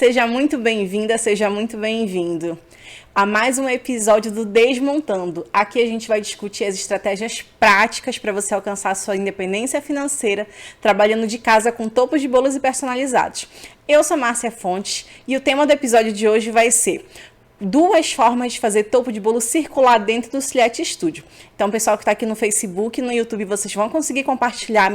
Seja muito bem-vinda, seja muito bem-vindo a mais um episódio do Desmontando. Aqui a gente vai discutir as estratégias práticas para você alcançar a sua independência financeira, trabalhando de casa com topos de bolos e personalizados. Eu sou Márcia Fontes e o tema do episódio de hoje vai ser 2 formas de fazer topo de bolo circular dentro do Silhete Studio. Então, pessoal que está aqui no Facebook e no YouTube, vocês vão conseguir compartilhar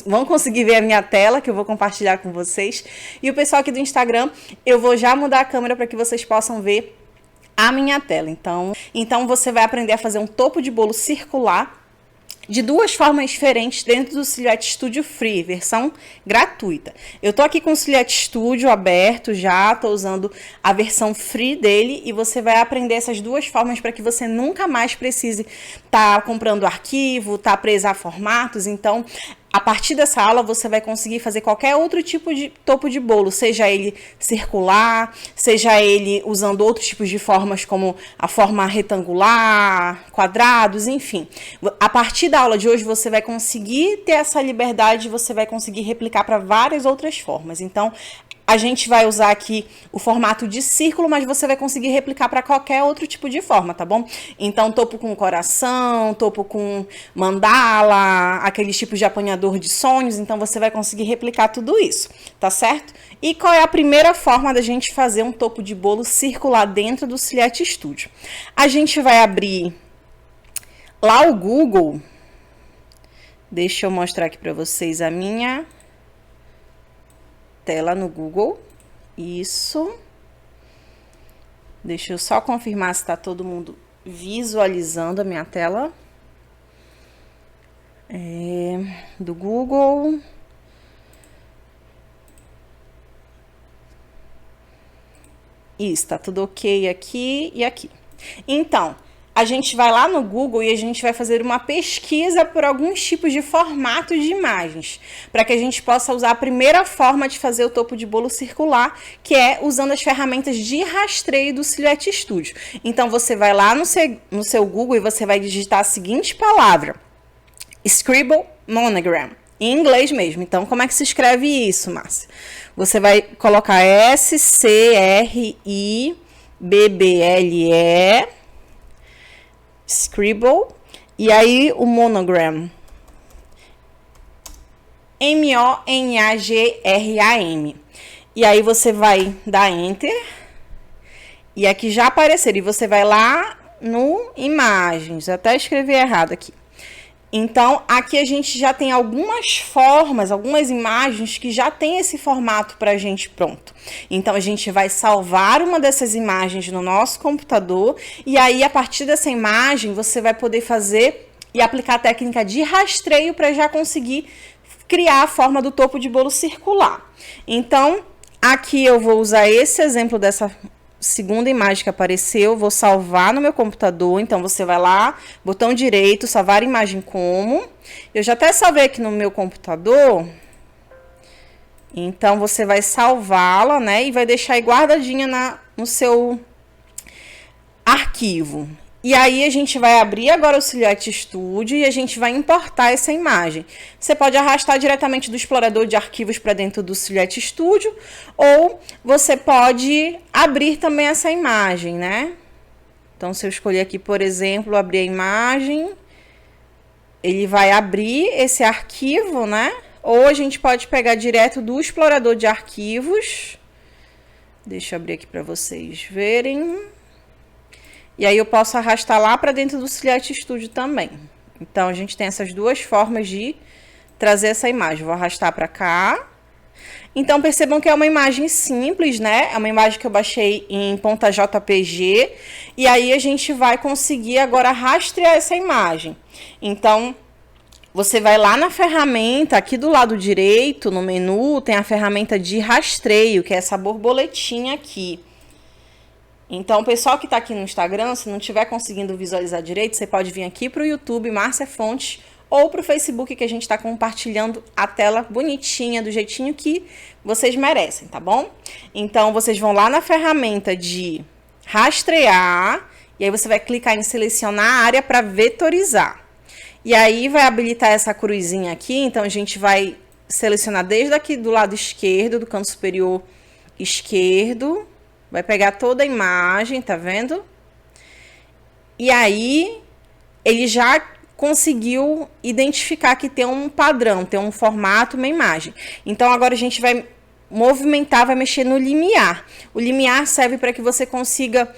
vão conseguir ver a minha tela, que eu vou compartilhar com vocês. E o pessoal aqui do Instagram, eu vou já mudar a câmera para que vocês possam ver a minha tela. Então você vai aprender a fazer um topo de bolo circular de 2 formas diferentes dentro do Silhete Studio Free, versão gratuita. Eu tô aqui com o Silhete Studio aberto já, tô usando a versão free dele e você vai aprender essas 2 formas para que você nunca mais precise estar comprando arquivo, estar preso a formatos. Então, a partir dessa aula, você vai conseguir fazer qualquer outro tipo de topo de bolo, seja ele circular, seja ele usando outros tipos de formas, como a forma retangular, quadrados, enfim. A partir da aula de hoje, você vai conseguir ter essa liberdade, você vai conseguir replicar para várias outras formas. Então, a gente vai usar aqui o formato de círculo, mas você vai conseguir replicar para qualquer outro tipo de forma, tá bom? Então, topo com coração, topo com mandala, aqueles tipos de apanhador de sonhos. Então, você vai conseguir replicar tudo isso, tá certo? E qual é a primeira forma da gente fazer um topo de bolo circular dentro do Silhete Studio? A gente vai abrir lá o Google. Deixa eu mostrar aqui para vocês a minha tela no Google. Isso. Deixa eu só confirmar se está todo mundo visualizando a minha tela. Do Google. Isso, tá tudo ok aqui e aqui. Então, a gente vai lá no Google e a gente vai fazer uma pesquisa por alguns tipos de formato de imagens, para que a gente possa usar a primeira forma de fazer o topo de bolo circular, que é usando as ferramentas de rastreio do Silhete Studio. Então, você vai lá no seu Google e você vai digitar a seguinte palavra: Scribble Monogram, em inglês mesmo. Então, como é que se escreve isso, Márcia? Você vai colocar SCRIBBLE, Scribble, e aí o Monogram, MONAGRAM. E aí você vai dar Enter, e aqui já aparecer, e você vai lá no Imagens, eu até escrevi errado aqui. Então, aqui a gente já tem algumas formas, algumas imagens que já tem esse formato para a gente pronto. Então, a gente vai salvar uma dessas imagens no nosso computador e aí, a partir dessa imagem, você vai poder fazer e aplicar a técnica de rastreio para já conseguir criar a forma do topo de bolo circular. Então, aqui eu vou usar esse exemplo dessa segunda imagem que apareceu, vou salvar no meu computador. Então, você vai lá, botão direito, salvar imagem como. Eu já até salvei aqui no meu computador. Então, você vai salvá-la, né? E vai deixar aí guardadinha no seu arquivo. E aí, a gente vai abrir agora o Silhete Studio e a gente vai importar essa imagem. Você pode arrastar diretamente do explorador de arquivos para dentro do Silhete Studio, ou você pode abrir também essa imagem, né? Então, se eu escolher aqui, por exemplo, abrir a imagem, ele vai abrir esse arquivo, né? Ou a gente pode pegar direto do explorador de arquivos. Deixa eu abrir aqui para vocês verem. E aí eu posso arrastar lá para dentro do Silhete Studio também. Então, a gente tem essas 2 formas de trazer essa imagem. Vou arrastar para cá. Então, percebam que é uma imagem simples, né? É uma imagem que eu baixei em .jpg. E aí, a gente vai conseguir agora rastrear essa imagem. Então, você vai lá na ferramenta, aqui do lado direito, no menu, tem a ferramenta de rastreio, que é essa borboletinha aqui. Então, o pessoal que está aqui no Instagram, se não estiver conseguindo visualizar direito, você pode vir aqui para o YouTube, Márcia Fontes, ou para o Facebook, que a gente está compartilhando a tela bonitinha, do jeitinho que vocês merecem, tá bom? Então, vocês vão lá na ferramenta de rastrear, e aí você vai clicar em selecionar a área para vetorizar. E aí, vai habilitar essa cruzinha aqui, então a gente vai selecionar desde aqui do lado esquerdo, do canto superior esquerdo, vai pegar toda a imagem, tá vendo? E aí, ele já conseguiu identificar que tem um padrão, tem um formato, uma imagem. Então, agora a gente vai movimentar, vai mexer no limiar. O limiar serve para que você consiga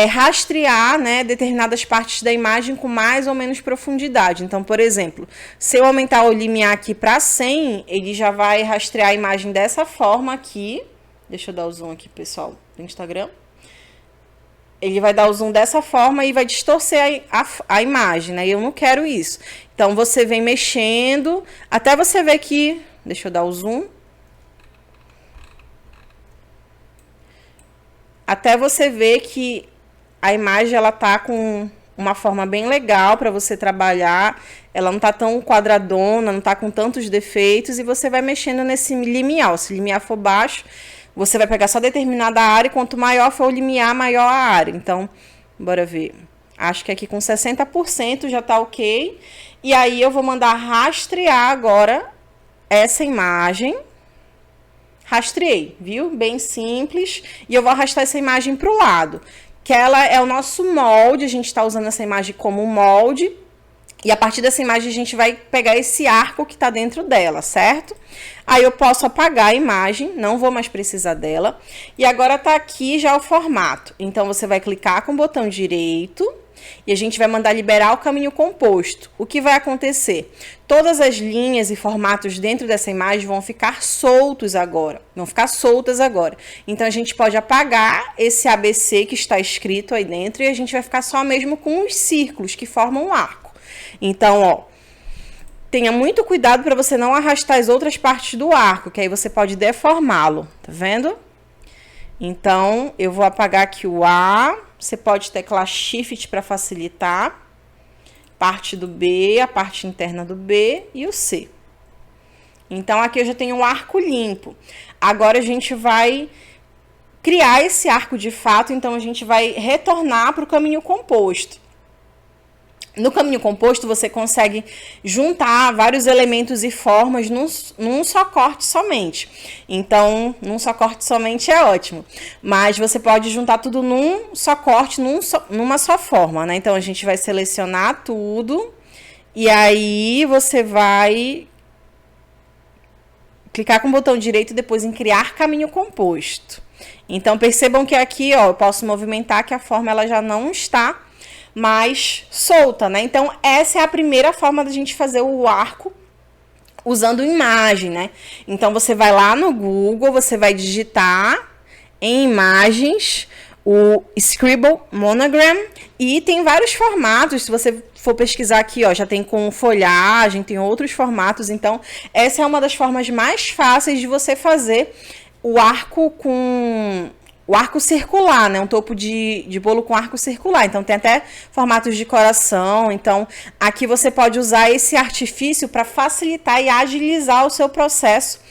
rastrear, né, determinadas partes da imagem com mais ou menos profundidade. Então, por exemplo, se eu aumentar o limiar aqui para 100, ele já vai rastrear a imagem dessa forma aqui. Deixa eu dar o zoom aqui, pessoal, do Instagram. Ele vai dar o zoom dessa forma e vai distorcer a imagem, né? E eu não quero isso. Então, você vem mexendo até você ver que... Deixa eu dar o zoom. Até você ver que a imagem, ela tá com uma forma bem legal para você trabalhar. Ela não tá tão quadradona, não tá com tantos defeitos. E você vai mexendo nesse limiar. Se o limiar for baixo... Você vai pegar só determinada área, e quanto maior for o limiar, maior a área. Então, bora ver. Acho que aqui com 60% já tá ok. E aí, eu vou mandar rastrear agora essa imagem. Rastreei, viu? Bem simples. E eu vou arrastar essa imagem para o lado. Que ela é o nosso molde. A gente está usando essa imagem como molde. E a partir dessa imagem, a gente vai pegar esse arco que está dentro dela, certo? Aí eu posso apagar a imagem, não vou mais precisar dela. E agora está aqui já o formato. Então, você vai clicar com o botão direito e a gente vai mandar liberar o caminho composto. O que vai acontecer? Todas as linhas e formatos dentro dessa imagem vão ficar soltos agora. Vão ficar soltas agora. Então, a gente pode apagar esse ABC que está escrito aí dentro e a gente vai ficar só mesmo com os círculos que formam um arco. Então, ó, tenha muito cuidado para você não arrastar as outras partes do arco, que aí você pode deformá-lo, tá vendo? Então, eu vou apagar aqui o A, você pode teclar Shift para facilitar, parte do B, a parte interna do B e o C. Então, aqui eu já tenho um arco limpo. Agora, a gente vai criar esse arco de fato, então a gente vai retornar para o caminho composto. No caminho composto, você consegue juntar vários elementos e formas num só corte somente. Então, num só corte somente é ótimo. Mas você pode juntar tudo num só corte, numa só forma, né? Então, a gente vai selecionar tudo. E aí, você vai clicar com o botão direito depois em criar caminho composto. Então, percebam que aqui, ó, eu posso movimentar que a forma ela já não está mais solta, né? Então, essa é a primeira forma da gente fazer o arco usando imagem, né? Então, você vai lá no Google, você vai digitar em imagens o Scribble Monogram e tem vários formatos. Se você for pesquisar aqui, ó, já tem com folhagem, tem outros formatos. Então, essa é uma das formas mais fáceis de você fazer o arco com... O arco circular, né? Um topo de bolo com arco circular. Então, tem até formatos de coração. Então, aqui você pode usar esse artifício para facilitar e agilizar o seu processo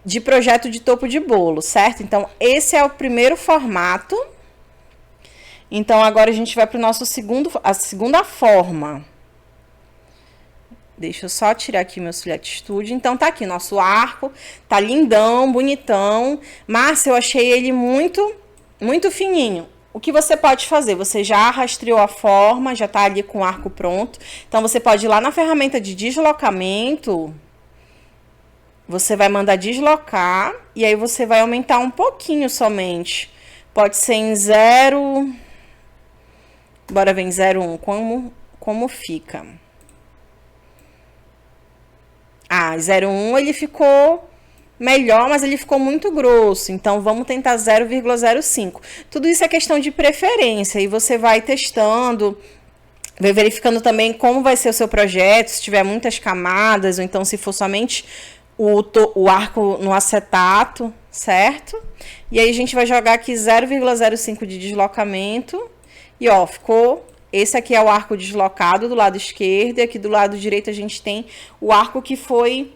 de projeto de topo de bolo, certo? Então, esse é o primeiro formato. Então, agora a gente vai para o nosso a segunda forma. Deixa eu só tirar aqui meu Silhouette Studio. Então, tá aqui nosso arco. Tá lindão, bonitão. Márcia, eu achei ele muito fininho. O que você pode fazer? Você já rastreou a forma, já tá ali com o arco pronto. Então, você pode ir lá na ferramenta de deslocamento. Você vai mandar deslocar. E aí, você vai aumentar um pouquinho somente. Pode ser em 0... Bora ver em 0,1 como fica. Ah, 0,1 ele ficou melhor, mas ele ficou muito grosso. Então, vamos tentar 0,05. Tudo isso é questão de preferência. E você vai testando, vai verificando também como vai ser o seu projeto, se tiver muitas camadas, ou então se for somente o arco no acetato, certo? E aí, a gente vai jogar aqui 0,05 de deslocamento. E, ó, ficou... Esse aqui é o arco deslocado do lado esquerdo e aqui do lado direito a gente tem o arco que foi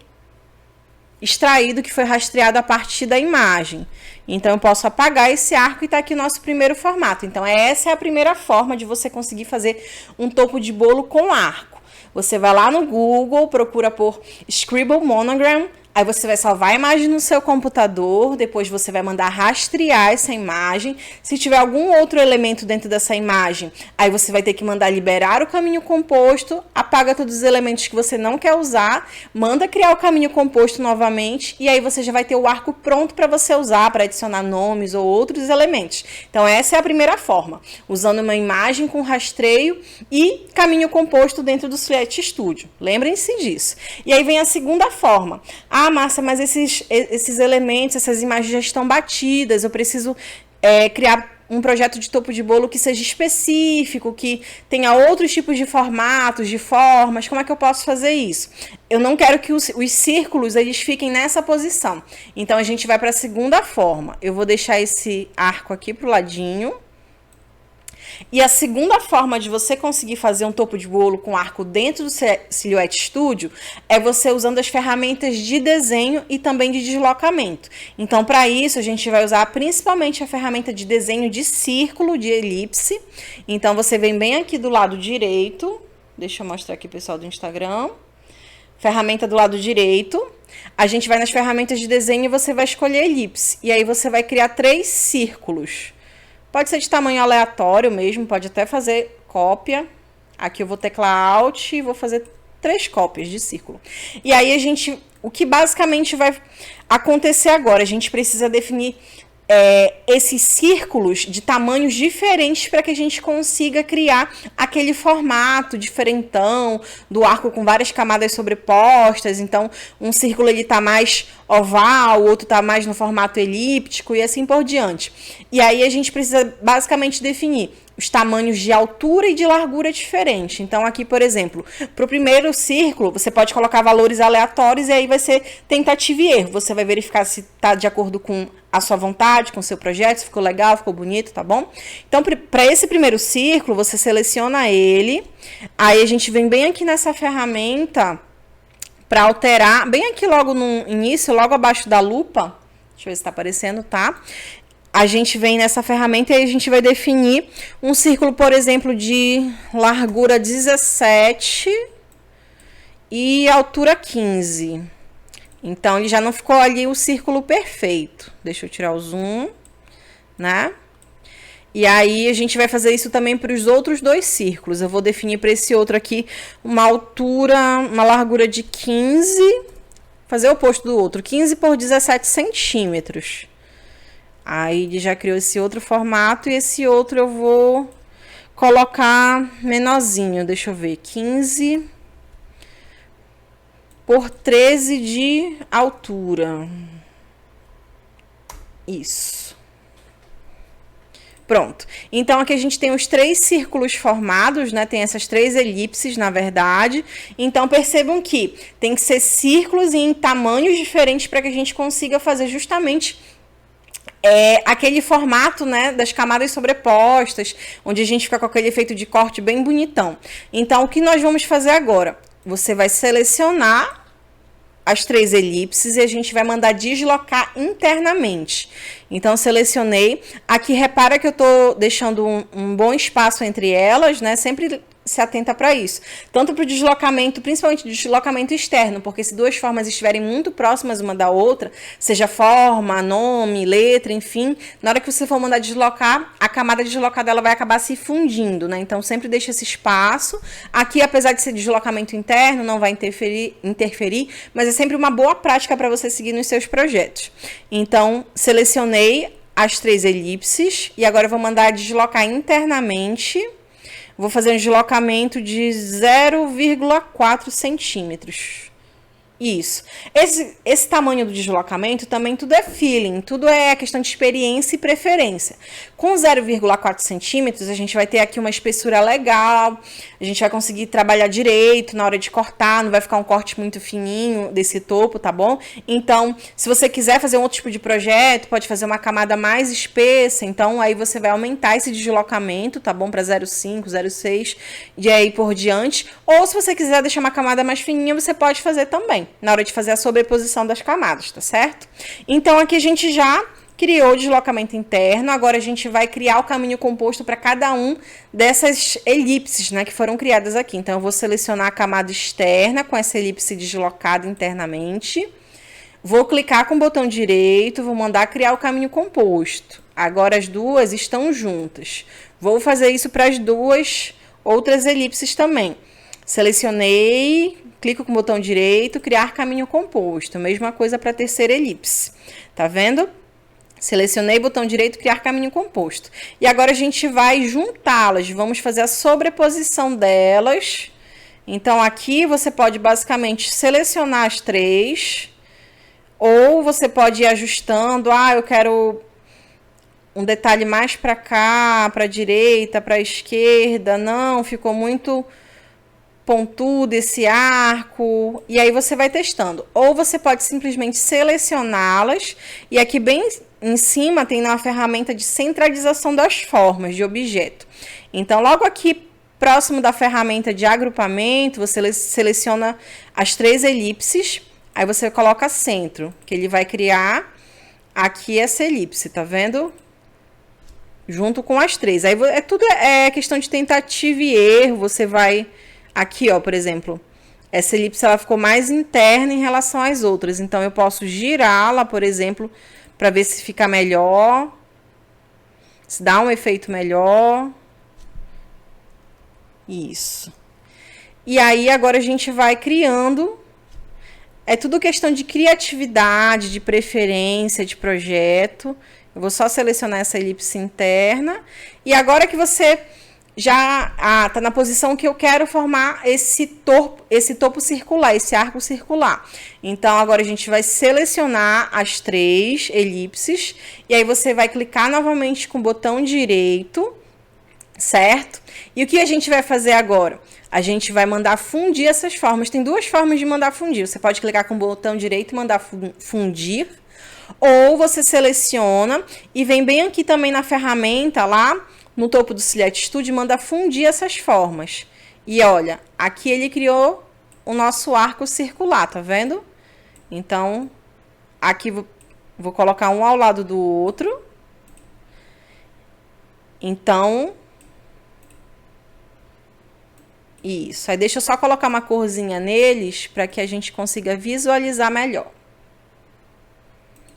extraído, que foi rastreado a partir da imagem. Então, eu posso apagar esse arco e tá aqui o nosso primeiro formato. Então, essa é a primeira forma de você conseguir fazer um topo de bolo com arco. Você vai lá no Google, procura por Scribble Monogram, Aí você vai salvar a imagem no seu computador, depois você vai mandar rastrear essa imagem. Se tiver algum outro elemento dentro dessa imagem, aí você vai ter que mandar liberar o caminho composto, apaga todos os elementos que você não quer usar, manda criar o caminho composto novamente, e aí você já vai ter o arco pronto para você usar, para adicionar nomes ou outros elementos. Então essa é a primeira forma, usando uma imagem com rastreio e caminho composto dentro do Silhouette Studio. Lembrem-se disso. E aí vem a segunda forma. Ah, Márcia, mas esses elementos, essas imagens já estão batidas, eu preciso criar um projeto de topo de bolo que seja específico, que tenha outros tipos de formatos, de formas. Como é que eu posso fazer isso? Eu não quero que os círculos eles fiquem nessa posição. Então a gente vai para a segunda forma. Eu vou deixar esse arco aqui para o ladinho. E a segunda forma de você conseguir fazer um topo de bolo com arco dentro do Silhouette Studio é você usando as ferramentas de desenho e também de deslocamento. Então, para isso, a gente vai usar principalmente a ferramenta de desenho de círculo, de elipse. Então, você vem bem aqui do lado direito. Deixa eu mostrar aqui, pessoal, do Instagram. Ferramenta do lado direito. A gente vai nas ferramentas de desenho e você vai escolher elipse. E aí, você vai criar 3 círculos. Pode ser de tamanho aleatório mesmo, pode até fazer cópia. Aqui eu vou teclar Alt e vou fazer 3 cópias de círculo. E aí o que basicamente vai acontecer agora? A gente precisa definir esses círculos de tamanhos diferentes para que a gente consiga criar aquele formato diferentão do arco com várias camadas sobrepostas. Então, um círculo ele tá mais oval, o outro tá mais no formato elíptico e assim por diante. E aí a gente precisa basicamente definir os tamanhos de altura e de largura diferentes. Então, aqui, por exemplo, para o primeiro círculo, você pode colocar valores aleatórios e aí vai ser tentativa e erro. Você vai verificar se está de acordo com a sua vontade, com o seu projeto, se ficou legal, ficou bonito, tá bom? Então, para esse primeiro círculo, você seleciona ele. Aí, a gente vem bem aqui nessa ferramenta para alterar, bem aqui logo no início, logo abaixo da lupa. Deixa eu ver se está aparecendo, tá? A gente vem nessa ferramenta e a gente vai definir um círculo, por exemplo, de largura 17 e altura 15. Então, ele já não ficou ali o círculo perfeito. Deixa eu tirar o zoom, né? E aí, a gente vai fazer isso também para os outros 2 círculos. Eu vou definir para esse outro aqui uma largura de 15, fazer o oposto do outro, 15 por 17 centímetros. Aí ele já criou esse outro formato e esse outro eu vou colocar menorzinho, deixa eu ver, 15 por 13 de altura. Isso. Pronto. Então, aqui a gente tem os 3 círculos formados, né? Tem essas 3 elipses, na verdade. Então, percebam que tem que ser círculos em tamanhos diferentes para que a gente consiga fazer justamente aquele formato, né, das camadas sobrepostas, onde a gente fica com aquele efeito de corte bem bonitão. Então, o que nós vamos fazer agora? Você vai selecionar as 3 elipses e a gente vai mandar deslocar internamente. Então, selecionei. Aqui, repara que eu estou deixando um bom espaço entre elas, né? Sempre se atenta para isso. Tanto para o deslocamento, principalmente deslocamento externo, porque se 2 formas estiverem muito próximas uma da outra, seja forma, nome, letra, enfim, na hora que você for mandar deslocar, a camada deslocada ela vai acabar se fundindo, né? Então, sempre deixa esse espaço. Aqui, apesar de ser deslocamento interno, não vai interferir, mas é sempre uma boa prática para você seguir nos seus projetos. Então, selecionei as 3 elipses e agora eu vou mandar deslocar internamente. Vou fazer um deslocamento de 0,4 centímetros. Isso. Esse tamanho do deslocamento também tudo é feeling, tudo é questão de experiência e preferência. Com 0,4 centímetros, a gente vai ter aqui uma espessura legal, a gente vai conseguir trabalhar direito na hora de cortar, não vai ficar um corte muito fininho desse topo, tá bom? Então, se você quiser fazer um outro tipo de projeto, pode fazer uma camada mais espessa, então aí você vai aumentar esse deslocamento, tá bom? Para 0,5, 0,6 e aí por diante. Ou se você quiser deixar uma camada mais fininha, você pode fazer também, na hora de fazer a sobreposição das camadas, tá certo? Então, aqui a gente já criou o deslocamento interno, agora a gente vai criar o caminho composto para cada um dessas elipses, né, que foram criadas aqui. Então, eu vou selecionar a camada externa com essa elipse deslocada internamente. Vou clicar com o botão direito, vou mandar criar o caminho composto. Agora as duas estão juntas. Vou fazer isso para as duas outras elipses também. Selecionei, clico com o botão direito, criar caminho composto. Mesma coisa para a terceira elipse. Tá vendo? Selecionei, botão direito, criar caminho composto. E agora a gente vai juntá-las. Vamos fazer a sobreposição delas. Então, aqui você pode basicamente selecionar as três. Ou você pode ir ajustando. Eu quero um detalhe mais para cá, para a direita, para a esquerda. Não, ficou muito pontudo esse arco. E aí você vai testando. Ou você pode simplesmente selecioná-las. E aqui bem em cima tem uma ferramenta de centralização das formas de objeto. Então, logo aqui próximo da ferramenta de agrupamento, você seleciona as três elipses. Aí você coloca centro, que ele vai criar aqui essa elipse, tá vendo? Junto com as três. Aí tudo é questão de tentativa e erro. Você vai aqui, ó, por exemplo, essa elipse ela ficou mais interna em relação às outras. Então eu posso girá-la, por exemplo, para ver se fica melhor, se dá um efeito melhor. Isso. E aí agora a gente vai criando. É tudo questão de criatividade, de preferência, de projeto. Eu vou só selecionar essa elipse interna. E agora que você já está na posição que eu quero formar esse topo circular, esse arco circular. Então, agora a gente vai selecionar as três elipses. E aí você vai clicar novamente com o botão direito, certo? E o que a gente vai fazer agora? A gente vai mandar fundir essas formas. Tem duas formas de mandar fundir. Você pode clicar com o botão direito e mandar fundir. Ou você seleciona e vem bem aqui também na ferramenta, lá no topo do Silhouette Studio, e manda fundir essas formas. E olha, aqui ele criou o nosso arco circular, tá vendo? Então, aqui vou colocar um ao lado do outro. Então, isso. Aí deixa eu só colocar uma corzinha neles para que a gente consiga visualizar melhor.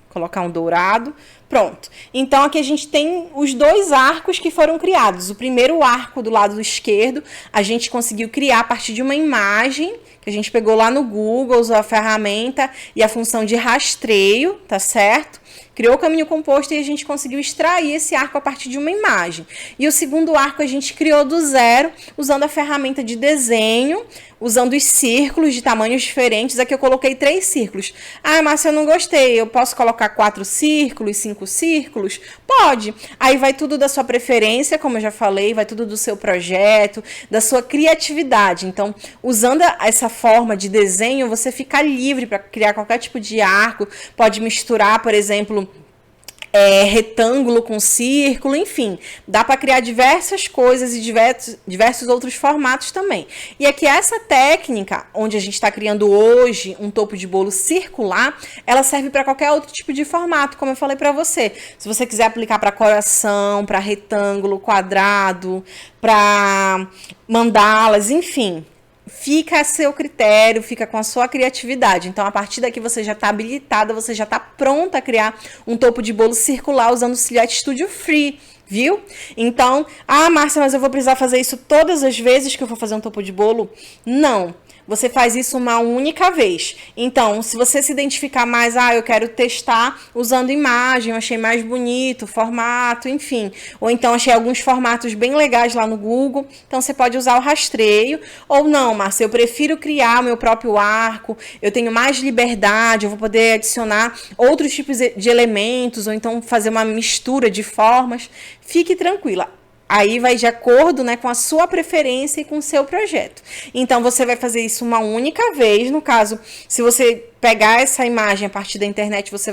Colocar um dourado. Pronto. Então, aqui a gente tem os dois arcos que foram criados. O primeiro arco do lado esquerdo, a gente conseguiu criar a partir de uma imagem que a gente pegou lá no Google, usou a ferramenta e a função de rastreio, tá certo? Criou o caminho composto e a gente conseguiu extrair esse arco a partir de uma imagem. E o segundo arco a gente criou do zero, usando a ferramenta de desenho, usando os círculos de tamanhos diferentes. Aqui eu coloquei 3 círculos. Márcia, eu não gostei. Eu posso colocar 4 círculos, 5 círculos? Pode. Aí vai tudo da sua preferência, como eu já falei, vai tudo do seu projeto, da sua criatividade. Então, usando essa forma de desenho, você fica livre para criar qualquer tipo de arco. Pode misturar, por exemplo, retângulo com círculo, enfim, dá para criar diversas coisas e diversos outros formatos também. E aqui essa técnica, onde a gente está criando hoje um topo de bolo circular, ela serve para qualquer outro tipo de formato, como eu falei para você. Se você quiser aplicar para coração, para retângulo, quadrado, para mandalas, enfim, fica a seu critério, fica com a sua criatividade. Então, a partir daqui você já está habilitada, você já está pronta a criar um topo de bolo circular usando o Silhouette Studio Free, viu? Então, Márcia, mas eu vou precisar fazer isso todas as vezes que eu for fazer um topo de bolo? Não. Você faz isso uma única vez. Então, se você se identificar mais, eu quero testar usando imagem, eu achei mais bonito, formato, enfim. Ou então achei alguns formatos bem legais lá no Google. Então, você pode usar o rastreio. Ou não, Márcia, eu prefiro criar o meu próprio arco, eu tenho mais liberdade, eu vou poder adicionar outros tipos de elementos, ou então fazer uma mistura de formas. Fique tranquila. Aí vai de acordo, com a sua preferência e com o seu projeto. Então, você vai fazer isso uma única vez. No caso, se você pegar essa imagem a partir da internet, você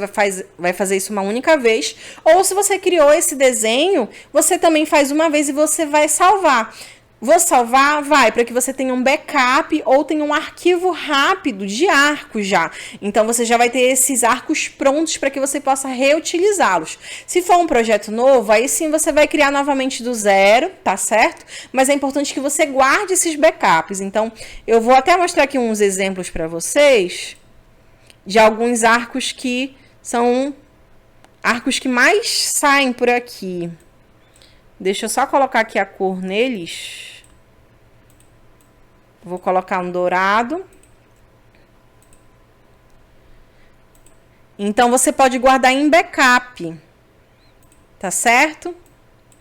vai fazer isso uma única vez. Ou se você criou esse desenho, você também faz uma vez e você vai salvar. Vou salvar? Vai, para que você tenha um backup ou tenha um arquivo rápido de arcos já. Então, você já vai ter esses arcos prontos para que você possa reutilizá-los. Se for um projeto novo, aí sim você vai criar novamente do zero, tá certo? Mas é importante que você guarde esses backups. Então, eu vou até mostrar aqui uns exemplos para vocês. de alguns arcos que são arcos que mais saem por aqui. Deixa eu só colocar aqui a cor neles. Vou colocar um dourado. Então, você pode guardar em backup, tá certo?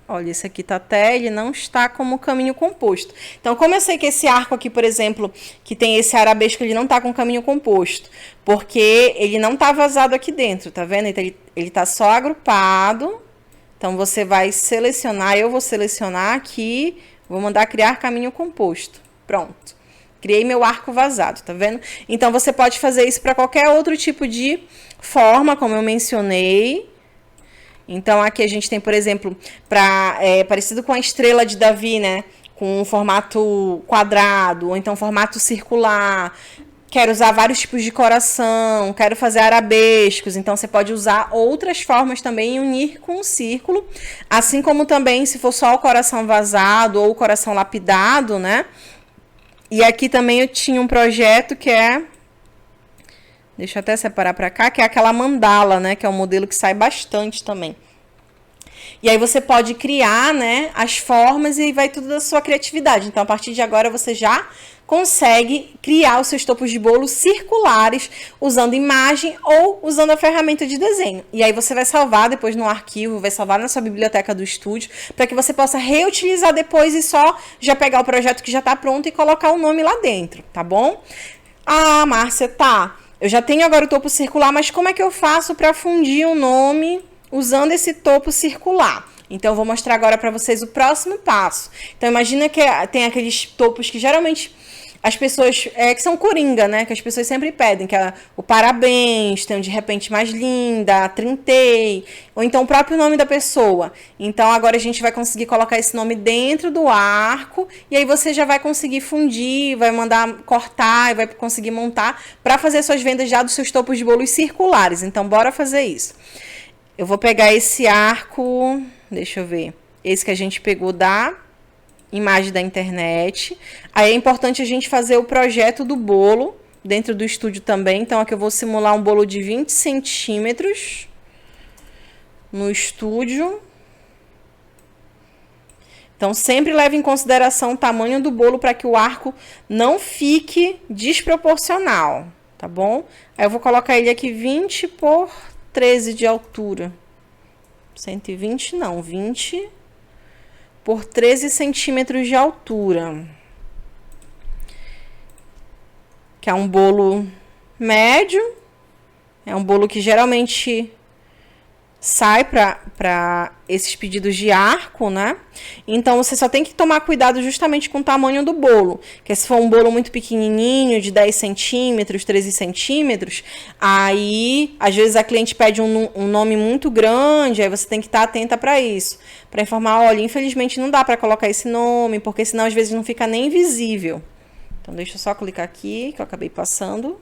Olha, esse aqui tá até, ele não está como caminho composto. Então, como eu sei que esse arco aqui, por exemplo, que tem esse arabesco, ele não tá com caminho composto, porque ele não tá vazado aqui dentro, tá vendo? Então, ele tá só agrupado. Então, você vai selecionar, eu vou selecionar aqui, vou mandar criar caminho composto. Pronto. Criei meu arco vazado, tá vendo? Então, você pode fazer isso para qualquer outro tipo de forma, como eu mencionei. Então, aqui a gente tem, por exemplo, parecido com a estrela de Davi, né? Com um formato quadrado, ou então formato circular. Quero usar vários tipos de coração, quero fazer arabescos. Então, você pode usar outras formas também e unir com um círculo. Assim como também, se for só o coração vazado ou o coração lapidado, né? E aqui também eu tinha um projeto que é... Deixa eu até separar para cá, que é aquela mandala, né? Que é um modelo que sai bastante também. E aí você pode criar, né, as formas e vai tudo da sua criatividade. Então, a partir de agora, você já consegue criar os seus topos de bolo circulares usando imagem ou usando a ferramenta de desenho. E aí você vai salvar depois no arquivo, vai salvar na sua biblioteca do estúdio, para que você possa reutilizar depois e só já pegar o projeto que já está pronto e colocar o nome lá dentro, tá bom? Ah, Márcia, tá. Eu já tenho agora o topo circular, mas como é que eu faço para fundir o nome usando esse topo circular? Então, eu vou mostrar agora para vocês o próximo passo. Então, imagina que tem aqueles topos que geralmente as pessoas, que são coringa, né? Que as pessoas sempre pedem, que é o parabéns, tem um de repente mais linda, trintei, ou então o próprio nome da pessoa. Então, agora a gente vai conseguir colocar esse nome dentro do arco, e aí você já vai conseguir fundir, vai mandar cortar, e vai conseguir montar para fazer suas vendas já dos seus topos de bolos circulares. Então, bora fazer isso. Eu vou pegar esse arco, deixa eu ver, esse que a gente pegou da imagem da internet. Aí é importante a gente fazer o projeto do bolo dentro do estúdio também. Então, aqui eu vou simular um bolo de 20 centímetros no estúdio. Então, sempre leve em consideração o tamanho do bolo para que o arco não fique desproporcional, tá bom? Aí eu vou colocar ele aqui 20 por 13 de altura. 120 não, 20 por 13 centímetros de altura. Que é um bolo médio. É um bolo que geralmente sai para esses pedidos de arco, né? Então, você só tem que tomar cuidado justamente com o tamanho do bolo. Que se for um bolo muito pequenininho, de 10 centímetros, 13 centímetros, aí, às vezes, a cliente pede um nome muito grande, aí você tem que estar atenta para isso. Para informar, olha, infelizmente não dá para colocar esse nome, porque senão, às vezes, não fica nem visível. Então, deixa eu só clicar aqui, que eu acabei passando.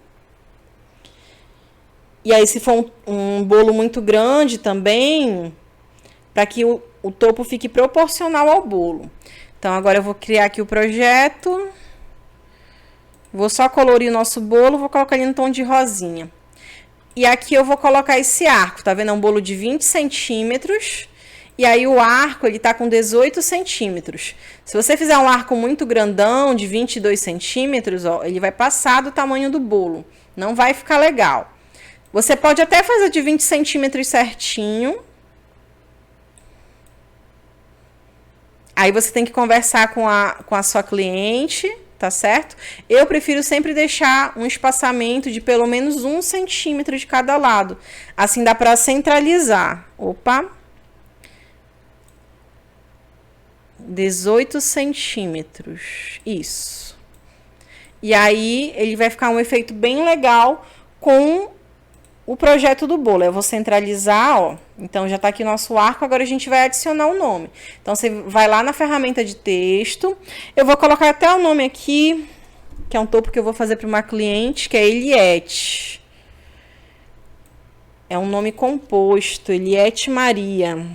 E aí, se for um bolo muito grande também, para que o topo fique proporcional ao bolo. Então, agora eu vou criar aqui o projeto. Vou só colorir o nosso bolo, vou colocar ele no tom de rosinha. E aqui eu vou colocar esse arco, tá vendo? É um bolo de 20 centímetros. E aí, o arco, ele tá com 18 centímetros. Se você fizer um arco muito grandão, de 22 centímetros, ó, ele vai passar do tamanho do bolo. Não vai ficar legal. Você pode até fazer de 20 centímetros certinho. Aí você tem que conversar com a sua cliente, tá certo? Eu prefiro sempre deixar um espaçamento de pelo menos 1 centímetro de cada lado. Assim dá para centralizar. Opa! 18 centímetros. Isso. E aí ele vai ficar um efeito bem legal com o projeto do bolo. Eu vou centralizar, ó. Então, já tá aqui nosso arco, agora a gente vai adicionar o nome. Então, você vai lá na ferramenta de texto. Eu vou colocar até o nome aqui, que é um topo que eu vou fazer para uma cliente, que é Eliette. É um nome composto, Eliette Maria.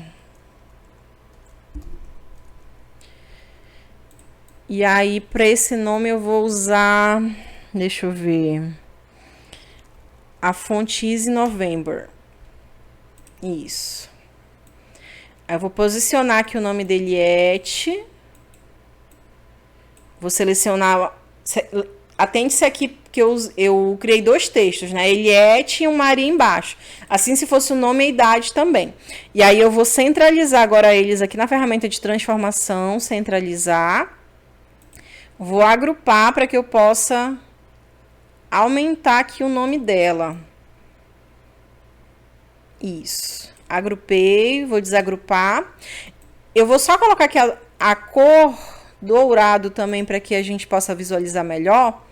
E aí, para esse nome eu vou usar, deixa eu ver, a fonte Easy November. Isso. Aí eu vou posicionar aqui o nome da Eliette. Vou selecionar... Atente-se aqui que eu criei 2 textos, né? Eliette e um Maria embaixo. Assim, se fosse o nome e a idade também. E aí eu vou centralizar agora eles aqui na ferramenta de transformação. Centralizar. Vou agrupar para que eu possa aumentar aqui o nome dela. Isso. Agrupei, vou desagrupar. Eu vou só colocar aqui a cor dourado também para que a gente possa visualizar melhor.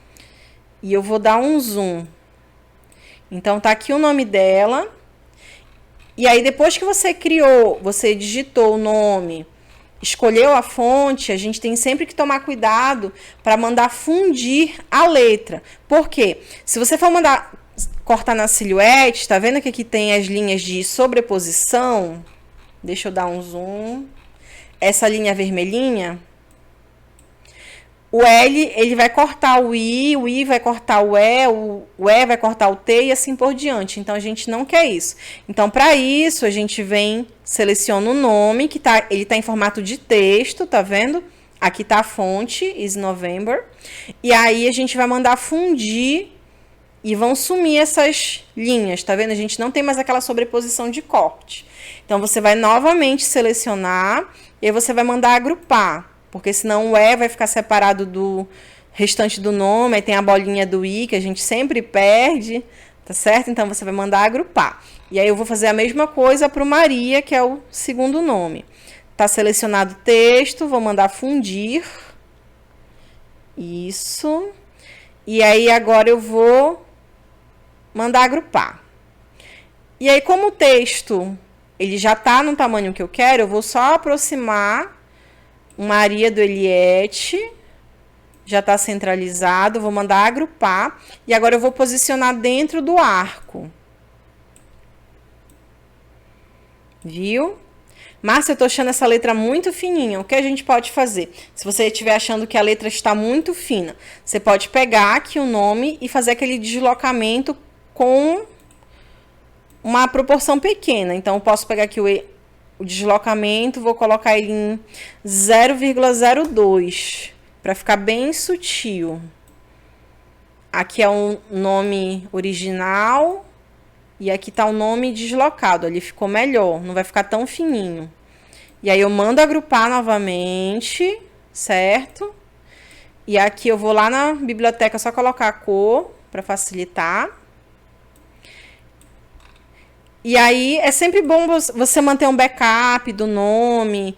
E eu vou dar um zoom. Então, tá aqui o nome dela. E aí, depois que você criou, você digitou o nome, escolheu a fonte, a gente tem sempre que tomar cuidado para mandar fundir a letra. Por quê? Se você for mandar cortar na silhuete, tá vendo que aqui tem as linhas de sobreposição? Deixa eu dar um zoom. Essa linha vermelhinha. O L, ele vai cortar o I vai cortar o E vai cortar o T e assim por diante. Então, a gente não quer isso. Então, para isso, a gente vem, seleciona o nome, que ele tá em formato de texto, tá vendo? Aqui tá a fonte, Is November. E aí, a gente vai mandar fundir e vão sumir essas linhas, tá vendo? A gente não tem mais aquela sobreposição de corte. Então, você vai novamente selecionar e aí você vai mandar agrupar. Porque senão o E vai ficar separado do restante do nome, aí tem a bolinha do I, que a gente sempre perde, tá certo? Então, você vai mandar agrupar. E aí, eu vou fazer a mesma coisa para o Maria, que é o segundo nome. Tá selecionado o texto, vou mandar fundir. Isso. E aí, agora eu vou mandar agrupar. E aí, como o texto ele já tá no tamanho que eu quero, eu vou só aproximar Maria do Eliette, já está centralizado, vou mandar agrupar, e agora eu vou posicionar dentro do arco. Viu? Márcia, eu tô achando essa letra muito fininha, o que a gente pode fazer? Se você estiver achando que a letra está muito fina, você pode pegar aqui o nome e fazer aquele deslocamento com uma proporção pequena. Então, eu posso pegar aqui o deslocamento, vou colocar ele em 0,02 para ficar bem sutil. Aqui é o nome original e aqui tá o nome deslocado. Ali ficou melhor, não vai ficar tão fininho. E aí eu mando agrupar novamente, certo? E aqui eu vou lá na biblioteca só colocar a cor para facilitar. E aí, é sempre bom você manter um backup do nome,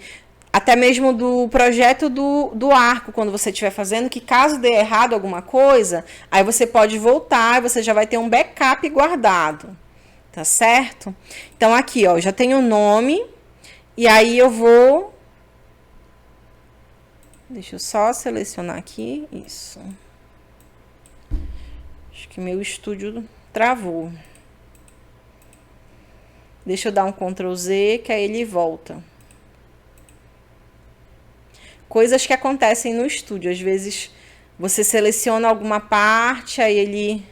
até mesmo do projeto do arco, quando você estiver fazendo, que caso dê errado alguma coisa, aí você pode voltar e você já vai ter um backup guardado, tá certo? Então, aqui, ó, já tenho o nome, e aí eu vou... Deixa eu só selecionar aqui, isso. Acho que meu estúdio travou. Deixa eu dar um Ctrl Z, que aí ele volta. Coisas que acontecem no estúdio. Às vezes, você seleciona alguma parte, aí ele...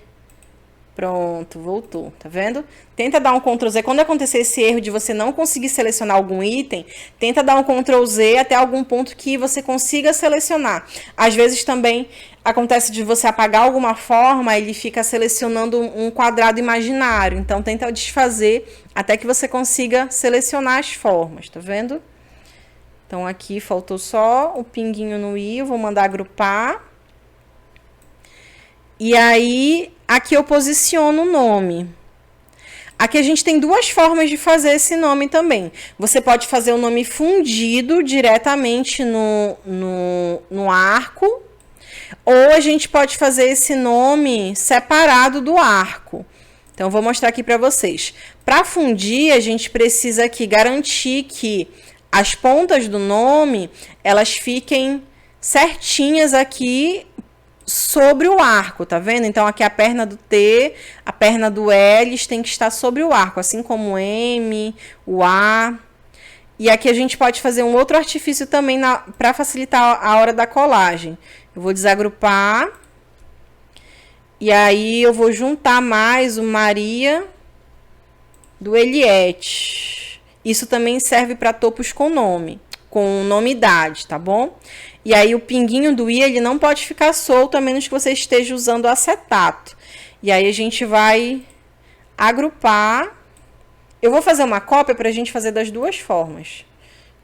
Pronto, voltou, tá vendo? Tenta dar um Ctrl Z. Quando acontecer esse erro de você não conseguir selecionar algum item, tenta dar um Ctrl Z até algum ponto que você consiga selecionar. Às vezes também acontece de você apagar alguma forma, ele fica selecionando um quadrado imaginário. Então, tenta desfazer até que você consiga selecionar as formas, tá vendo? Então, aqui faltou só o pinguinho no i, eu vou mandar agrupar. E aí, aqui eu posiciono o nome. Aqui a gente tem 2 formas de fazer esse nome também. Você pode fazer o nome fundido diretamente no arco, ou a gente pode fazer esse nome separado do arco. Então, eu vou mostrar aqui para vocês. Para fundir, a gente precisa aqui garantir que as pontas do nome, elas fiquem certinhas aqui sobre o arco, tá vendo? Então, aqui a perna do T, a perna do L tem que estar sobre o arco, assim como o M, o A. E aqui a gente pode fazer um outro artifício também para facilitar a hora da colagem. Eu vou desagrupar. E aí eu vou juntar mais o Maria do Eliette. Isso também serve para topos com nome, com nomeidade, tá bom? E aí o pinguinho do I, ele não pode ficar solto, a menos que você esteja usando acetato. E aí a gente vai agrupar. Eu vou fazer uma cópia para a gente fazer das duas formas.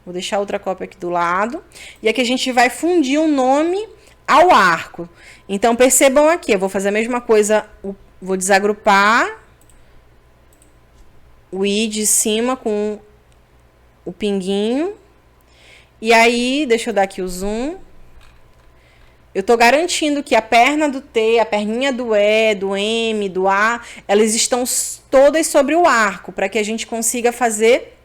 Vou deixar outra cópia aqui do lado. E aqui a gente vai fundir um nome ao arco. Então, percebam aqui, eu vou fazer a mesma coisa, vou desagrupar o I de cima com o pinguinho. E aí, deixa eu dar aqui o zoom. Eu tô garantindo que a perna do T, a perninha do E, do M, do A, elas estão todas sobre o arco, para que a gente consiga fazer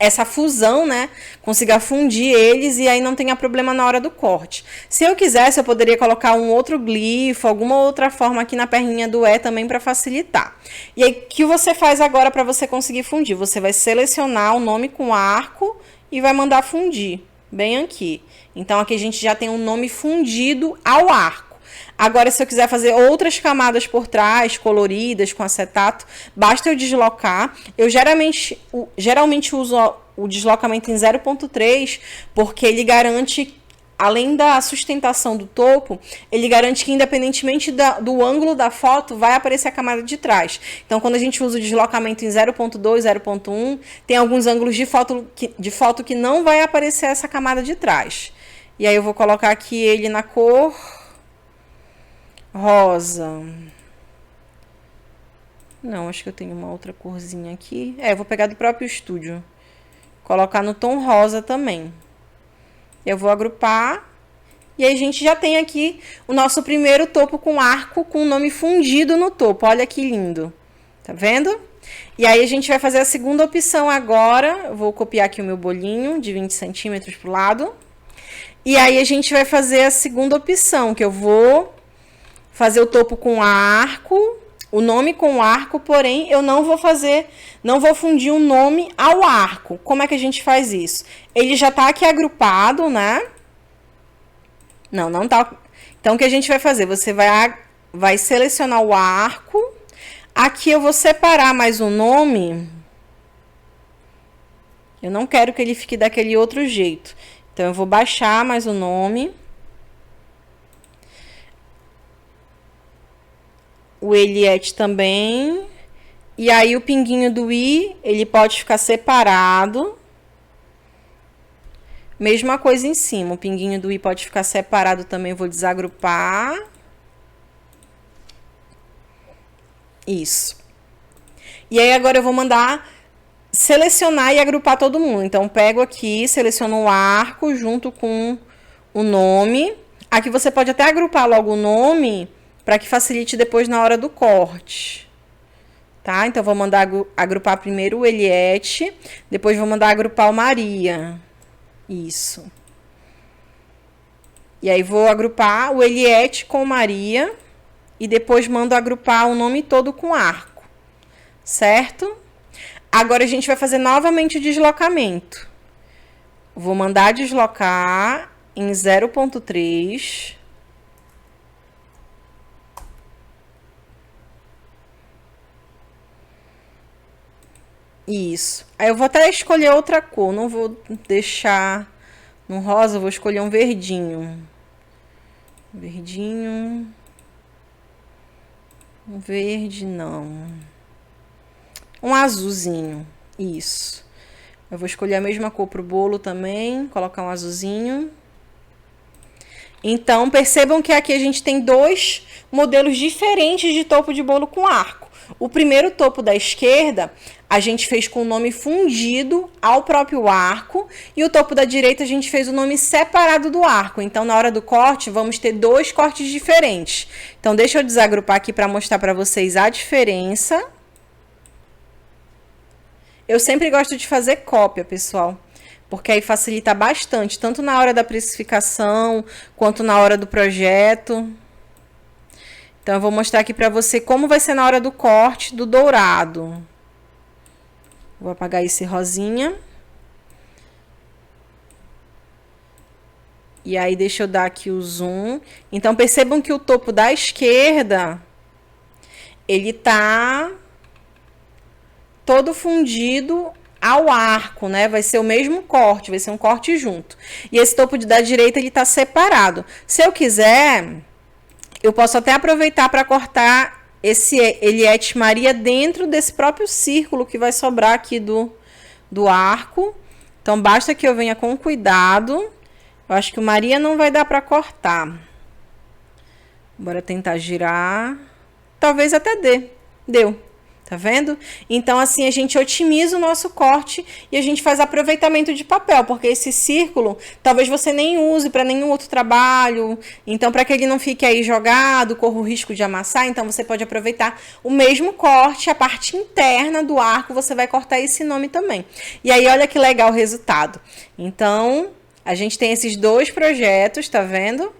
essa fusão, né? Consiga fundir eles e aí não tenha problema na hora do corte. Se eu quisesse, eu poderia colocar um outro glifo, alguma outra forma aqui na perninha do E também para facilitar. E aí, o que você faz agora para você conseguir fundir? Você vai selecionar o nome com arco e vai mandar fundir, bem aqui. Então, aqui a gente já tem um nome fundido ao arco. Agora, se eu quiser fazer outras camadas por trás, coloridas, com acetato, basta eu deslocar. Eu geralmente uso o deslocamento em 0.3, porque ele garante, além da sustentação do topo, ele garante que, independentemente do ângulo da foto, vai aparecer a camada de trás. Então, quando a gente usa o deslocamento em 0.2, 0.1, tem alguns ângulos de foto que não vai aparecer essa camada de trás. E aí eu vou colocar aqui ele na cor rosa. Não, acho que eu tenho uma outra corzinha aqui. Eu vou pegar do próprio estúdio. Colocar no tom rosa também. Eu vou agrupar. E aí a gente já tem aqui o nosso primeiro topo com arco, com o nome fundido no topo. Olha que lindo. Tá vendo? E aí a gente vai fazer a segunda opção agora. Eu vou copiar aqui o meu bolinho de 20 centímetros pro lado. E aí a gente vai fazer a segunda opção, que eu vou fazer o topo com arco, o nome com arco, porém eu não vou fundir um nome ao arco. Como é que a gente faz isso? Ele já tá aqui agrupado, né? Não tá. Então o que a gente vai fazer? Você vai selecionar o arco. Aqui eu vou separar mais um nome. Eu não quero que ele fique daquele outro jeito. Então, eu vou baixar mais o nome. O Eliette também. E aí, o pinguinho do I, ele pode ficar separado. Mesma coisa em cima. O pinguinho do I pode ficar separado também. Vou desagrupar. Isso. E aí, agora eu vou mandar selecionar e agrupar todo mundo. Então, pego aqui, seleciono o arco junto com o nome. Aqui você pode até agrupar logo o nome para que facilite depois na hora do corte. Tá? Então, vou mandar agrupar primeiro o Eliette, depois vou mandar agrupar o Maria. Isso. E aí, vou agrupar o Eliette com Maria e depois mando agrupar o nome todo com arco. Certo? Agora, a gente vai fazer novamente o deslocamento. Vou mandar deslocar em 0.3. Isso. Aí, eu vou até escolher outra cor. Não vou deixar no rosa, vou escolher um verdinho. Verdinho. Um verde, não. Um azulzinho, isso. Eu vou escolher a mesma cor pro bolo também, colocar um azulzinho. Então, percebam que aqui a gente tem dois modelos diferentes de topo de bolo com arco. O primeiro topo da esquerda, a gente fez com o nome fundido ao próprio arco. E o topo da direita, a gente fez o nome separado do arco. Então, na hora do corte, vamos ter dois cortes diferentes. Então, deixa eu desagrupar aqui para mostrar para vocês a diferença. Eu sempre gosto de fazer cópia, pessoal, porque aí facilita bastante, tanto na hora da precificação, quanto na hora do projeto. Então, eu vou mostrar aqui para você como vai ser na hora do corte do dourado. Vou apagar esse rosinha. E aí, deixa eu dar aqui o zoom. Então, percebam que o topo da esquerda, ele tá todo fundido ao arco, né? Vai ser o mesmo corte, vai ser um corte junto. E esse topo da direita, ele tá separado. Se eu quiser, eu posso até aproveitar para cortar esse Eliette Maria dentro desse próprio círculo que vai sobrar aqui do arco. Então, basta que eu venha com cuidado. Eu acho que o Maria não vai dar para cortar. Bora tentar girar. Talvez até dê. Deu. Tá vendo? Então, assim, a gente otimiza o nosso corte e a gente faz aproveitamento de papel, porque esse círculo, talvez você nem use para nenhum outro trabalho. Então, para que ele não fique aí jogado, corra o risco de amassar, então você pode aproveitar o mesmo corte, a parte interna do arco, você vai cortar esse nome também. E aí, olha que legal o resultado. Então, a gente tem esses dois projetos, tá vendo?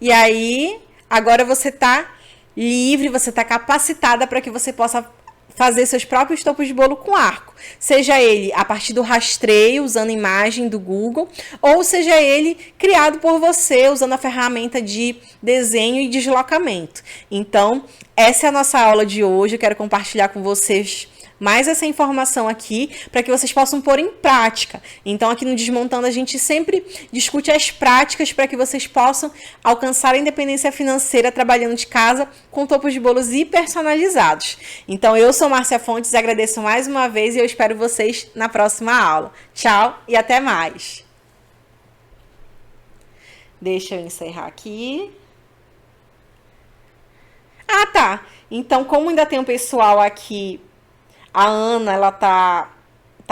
E aí, agora você tá livre, você tá capacitada para que você possa fazer seus próprios topos de bolo com arco. Seja ele a partir do rastreio, usando imagem do Google, ou seja ele criado por você, usando a ferramenta de desenho e deslocamento. Então, essa é a nossa aula de hoje. Eu quero compartilhar com vocês mais essa informação aqui, para que vocês possam pôr em prática. Então, aqui no Desmontando, a gente sempre discute as práticas para que vocês possam alcançar a independência financeira trabalhando de casa com topos de bolos e personalizados. Então, eu sou Márcia Fontes, agradeço mais uma vez e eu espero vocês na próxima aula. Tchau e até mais! Deixa eu encerrar aqui. Ah, tá! Então, como ainda tem um pessoal aqui, a Ana, ela tá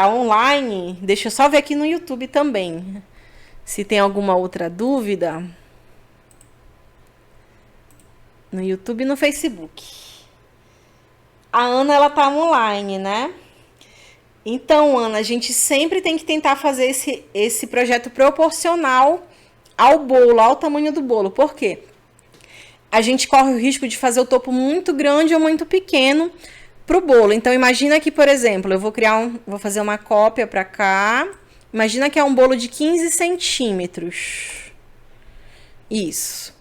online. Deixa eu só ver aqui no YouTube também. Se tem alguma outra dúvida. No YouTube e no Facebook. A Ana, ela tá online, né? Então, Ana, a gente sempre tem que tentar fazer esse projeto proporcional ao bolo, ao tamanho do bolo. Por quê? A gente corre o risco de fazer o topo muito grande ou muito pequeno para o bolo. Então, imagina que, por exemplo, eu vou fazer uma cópia para cá. Imagina que é um bolo de 15 centímetros. Isso.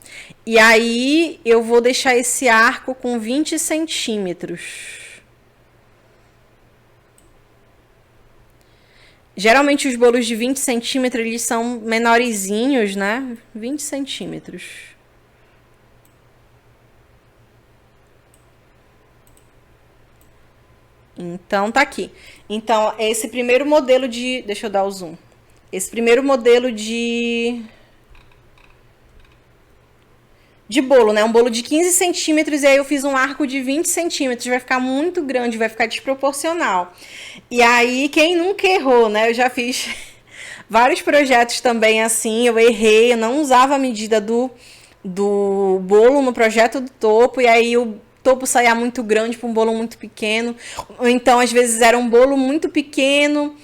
E aí, eu vou deixar esse arco com 20 centímetros. Geralmente, os bolos de 20 centímetros, eles são menorzinhos, né? 20 centímetros. Então, tá aqui. Então, esse primeiro modelo de... Deixa eu dar o zoom. Esse primeiro modelo de bolo, né? Um bolo de 15 centímetros e aí eu fiz um arco de 20 centímetros. Vai ficar muito grande, vai ficar desproporcional. E aí, quem nunca errou, né? Eu já fiz vários projetos também assim. Eu errei, eu não usava a medida do bolo no projeto do topo. E aí, o topo saía muito grande para um bolo muito pequeno. Ou então, às vezes, era um bolo muito pequeno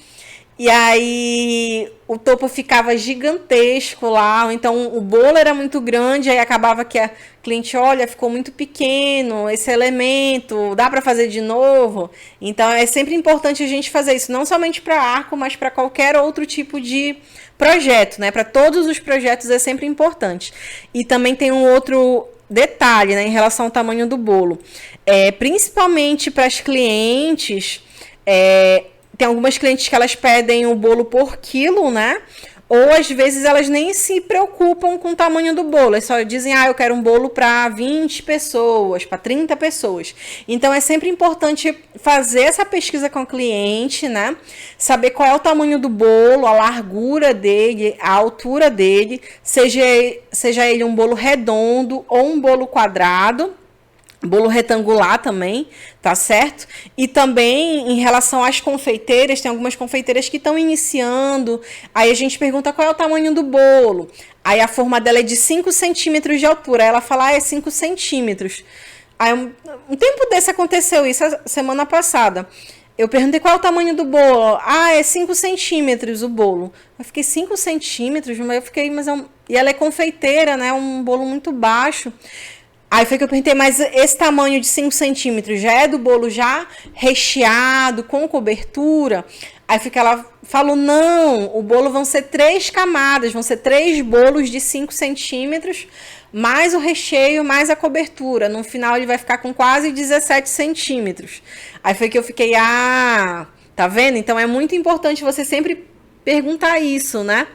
e aí o topo ficava gigantesco lá. Ou então, o bolo era muito grande, aí acabava que a cliente, olha, ficou muito pequeno esse elemento, dá para fazer de novo? Então, é sempre importante a gente fazer isso, não somente para arco, mas para qualquer outro tipo de projeto, né? Para todos os projetos é sempre importante. E também tem um outro detalhe, né, em relação ao tamanho do bolo. Principalmente para as clientes, tem algumas clientes que elas pedem o bolo por quilo, né? Ou às vezes elas nem se preocupam com o tamanho do bolo. Elas só dizem, eu quero um bolo para 20 pessoas, para 30 pessoas. Então é sempre importante fazer essa pesquisa com o cliente, né? Saber qual é o tamanho do bolo, a largura dele, a altura dele, seja ele um bolo redondo ou um bolo quadrado. Bolo retangular também, tá certo? E também em relação às confeiteiras, tem algumas confeiteiras que estão iniciando, aí a gente pergunta qual é o tamanho do bolo, aí a forma dela é de 5 centímetros de altura, aí ela fala, é 5 centímetros. Aí um tempo desse aconteceu isso, a semana passada. Eu perguntei qual é o tamanho do bolo. É 5 centímetros o bolo. Eu fiquei 5 centímetros, mas eu fiquei, e ela é confeiteira, né? Um bolo muito baixo. Aí foi que eu perguntei, mas esse tamanho de 5 centímetros já é do bolo já recheado, com cobertura? Aí fica ela falou, não, o bolo vão ser 3 camadas, vão ser 3 bolos de 5 centímetros, mais o recheio, mais a cobertura. No final ele vai ficar com quase 17 centímetros. Aí foi que eu fiquei, tá vendo? Então é muito importante você sempre perguntar isso, né?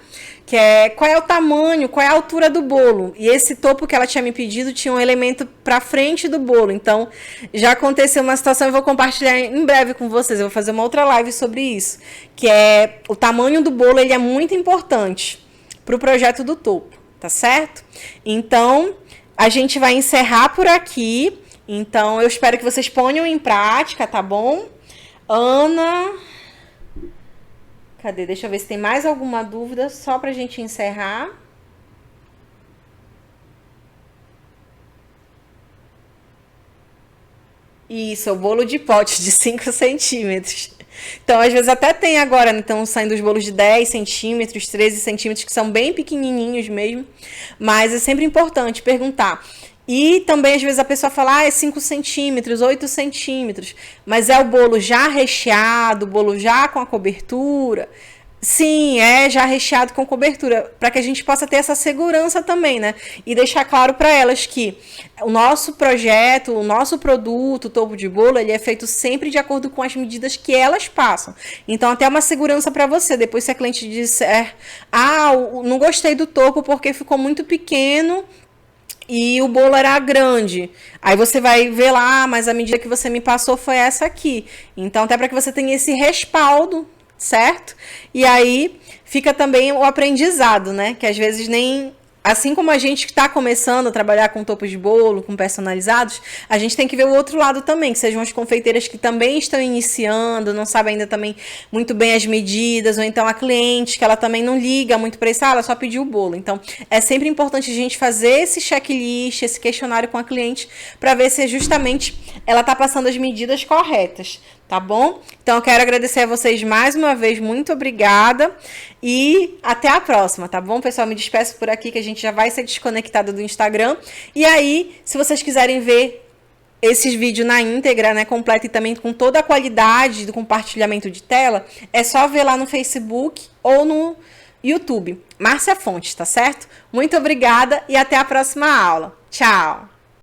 Que é qual é o tamanho, qual é a altura do bolo. E esse topo que ela tinha me pedido tinha um elemento para frente do bolo. Então, já aconteceu uma situação, eu vou compartilhar em breve com vocês. Eu vou fazer uma outra live sobre isso. Que é o tamanho do bolo, ele é muito importante para o projeto do topo, tá certo? Então, a gente vai encerrar por aqui. Então, eu espero que vocês ponham em prática, tá bom? Ana... Cadê? Deixa eu ver se tem mais alguma dúvida, só pra gente encerrar. Isso, é o bolo de pote de 5 centímetros. Então, às vezes até tem agora, então, saindo os bolos de 10 centímetros, 13 centímetros, que são bem pequenininhos mesmo. Mas é sempre importante perguntar. E também, às vezes, a pessoa fala, é 5 centímetros, 8 centímetros. Mas é o bolo já recheado, o bolo já com a cobertura... Sim, é já recheado com cobertura, para que a gente possa ter essa segurança também, né? E deixar claro para elas que o nosso projeto, o nosso produto, o topo de bolo, ele é feito sempre de acordo com as medidas que elas passam. Então, até uma segurança para você. Depois, se a cliente disser, não gostei do topo porque ficou muito pequeno e o bolo era grande. Aí você vai ver lá, mas a medida que você me passou foi essa aqui. Então, até para que você tenha esse respaldo, certo? E aí fica também o aprendizado, né? Que às vezes nem... Assim como a gente que está começando a trabalhar com topos de bolo, com personalizados, a gente tem que ver o outro lado também, que sejam as confeiteiras que também estão iniciando, não sabem ainda também muito bem as medidas, ou então a cliente, que ela também não liga muito para isso, ela só pediu o bolo. Então, é sempre importante a gente fazer esse checklist, esse questionário com a cliente, para ver se justamente ela está passando as medidas corretas. Tá bom? Então, eu quero agradecer a vocês mais uma vez. Muito obrigada. E até a próxima, tá bom, pessoal? Me despeço por aqui, que a gente já vai ser desconectado do Instagram. E aí, se vocês quiserem ver esses vídeos na íntegra, né, completa e também com toda a qualidade do compartilhamento de tela, é só ver lá no Facebook ou no YouTube. Márcia Fontes, tá certo? Muito obrigada e até a próxima aula. Tchau!